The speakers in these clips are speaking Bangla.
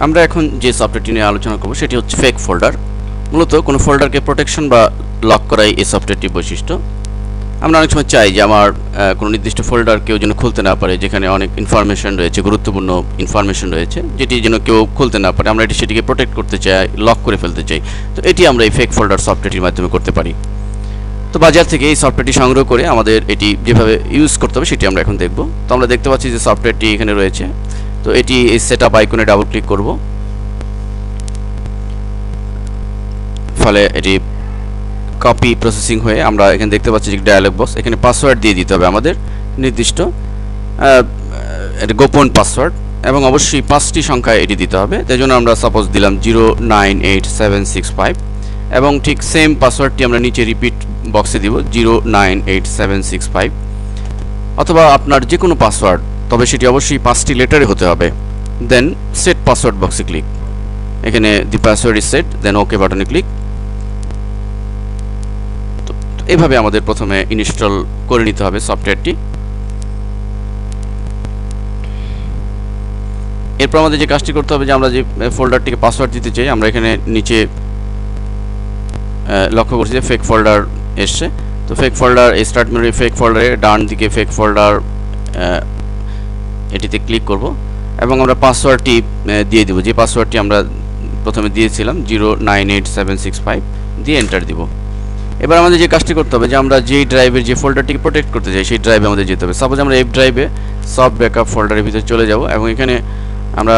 আমরা এখন যে সফটওয়্যারটি নিয়ে আলোচনা করব সেটি হচ্ছে ফেক ফোল্ডার। মূলত কোনো ফোল্ডারকে প্রোটেকশন বা লক করাই এই সফটওয়্যারটির বৈশিষ্ট্য। আমরা অনেক সময় চাই যে আমার কোনো নির্দিষ্ট ফোল্ডার কেউ যেন খুলতে না পারে, যেখানে অনেক ইনফরমেশন রয়েছে, গুরুত্বপূর্ণ ইনফরমেশন রয়েছে, যেটি যেন কেউ খুলতে না পারে। আমরা সেটিকে প্রোটেক্ট করতে চাই, লক করে ফেলতে চাই। তো এটি আমরা এই ফেক ফোল্ডার সফটওয়্যারটির মাধ্যমে করতে পারি। তো বাজার থেকে এই সফটওয়্যারটি সংগ্রহ করে আমাদের এটি যেভাবে ইউজ করতে হবে সেটি আমরা এখন দেখব। তো আমরা দেখতে পাচ্ছি যে সফটওয়্যারটি এখানে রয়েছে। তো এটি এই সেটআপ আইকনে ডাবল ক্লিক করব, ফলে এটি কপি প্রসেসিং হয়ে আমরা এখানে দেখতে পাচ্ছি যে ডায়ালগ বক্স। এখানে পাসওয়ার্ড দিয়ে দিতে হবে আমাদের নির্দিষ্ট, এটা গোপন পাসওয়ার্ড, এবং অবশ্যই 5টি সংখ্যায় এটি দিতে হবে। তাই জন্য আমরা সাপোজ দিলাম 098765, এবং ঠিক সেম পাসওয়ার্ডটি আমরা নিচে রিপিট বক্সে দিব 098765, অথবা আপনার যে কোনো পাসওয়ার্ড, তবে সেটি অবশ্যই 5টি লেটারে হতে হবে। দেন সেট পাসওয়ার্ড বক্সে ক্লিক, এখানে দি পাসওয়ার্ড ইজ সেট, দেন ওকে বাটনে ক্লিক। তো এভাবে আমাদের প্রথমে ইনস্টল করে নিতে হবে সফটওয়্যারটি। এরপর আমাদের যে কাজটি করতে হবে যে আমরা যে ফোল্ডারটিকে পাসওয়ার্ড দিতে চাই, আমরা এখানে নিচে লক্ষ্য করছি যে ফেক ফোল্ডার এসছে। তো ফেক ফোল্ডার, এই স্টার্ট মেনুর ফেক ফোল্ডারে ডান দিকে ফেক ফোল্ডার এটিতে ক্লিক করব, এবং আমরা পাসওয়ার্ডটি দিয়ে দিব, যে পাসওয়ার্ডটি আমরা প্রথমে দিয়েছিলাম 098765 দিয়ে এন্টার দিব। এবার আমাদের যে কাজটি করতে হবে যে আমরা যেই ড্রাইভের যে ফোল্ডারটিকে প্রোটেক্ট করতে চাই সেই ড্রাইভে আমাদের যেতে হবে। সাপোজ আমরা এফ ড্রাইভে সফট ব্যাকআপ ফোল্ডারের ভিতরে চলে যাব, এবং এখানে আমরা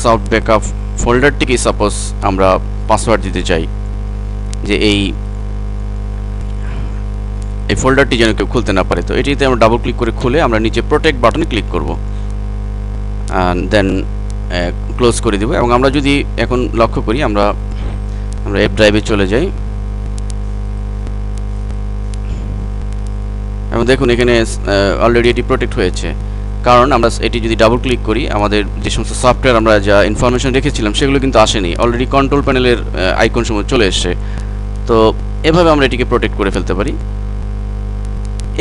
সফট ব্যাকআপ ফোল্ডারটিকে সাপোজ আমরা পাসওয়ার্ড দিতে চাই যে এই ফোল্ডারটি যেন কেউ খুলতে না পারে। তো এটিতে আমরা ডাবল ক্লিক করে খুলে আমরা নিচে প্রোটেক্ট বাটনে ক্লিক করব, দেন ক্লোজ করে দেব। এবং আমরা যদি এখন লক্ষ্য করি, আমরা এফ ড্রাইভে চলে যাই, এবং দেখুন এখানে অলরেডি এটি প্রোটেক্ট হয়েছে, কারণ আমরা এটি যদি ডাবল ক্লিক করি আমাদের যে সমস্ত সফটওয়্যার আমরা যা ইনফরমেশন রেখেছিলাম সেগুলো কিন্তু আসেনি, অলরেডি কন্ট্রোল প্যানেলের আইকন সমূহ চলে এসছে। তো এভাবে আমরা এটিকে প্রোটেক্ট করে ফেলতে পারি।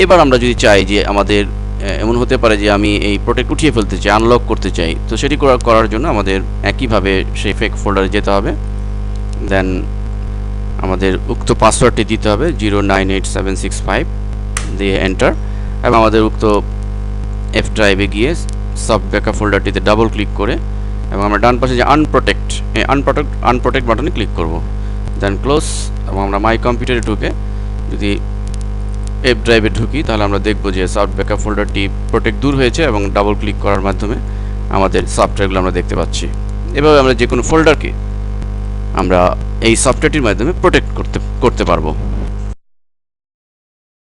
এবার আমরা যদি চাই যে আমাদের এমন হতে পারে যে আমি এই প্রোটেক্ট উঠিয়ে ফেলতে চাই, আনলক করতে চাই, তো সেটি করার জন্য আমাদের একইভাবে সেই ফেক ফোল্ডারে যেতে হবে। দেন আমাদের উক্ত পাসওয়ার্ডটি দিতে হবে 098765 দিয়ে এন্টার, এবং আমাদের উক্ত এফ ড্রাইভে গিয়ে সফট ব্যাকআপ ফোল্ডারটিতে ডাবল ক্লিক করে, এবং আমরা ডান পাশে যে আনপ্রোটেক্ট বাটনে ক্লিক করব, দেন ক্লোজ। এবং আমরা মাই কম্পিউটারে ঢুকে যদি এফ ড্রাইভে ঢুকি, তাহলে আমরা দেখব যে সফট ব্যাকআপ ফোল্ডারটি প্রোটেক্ট দূর হয়েছে, এবং ডাবল ক্লিক করার মাধ্যমে আমাদের সফটওয়্যারগুলো আমরা দেখতে পাচ্ছি। এভাবে আমরা যে কোনো ফোল্ডারকে আমরা এই সফটওয়্যারটির মাধ্যমে প্রোটেক্ট করতে পারবো।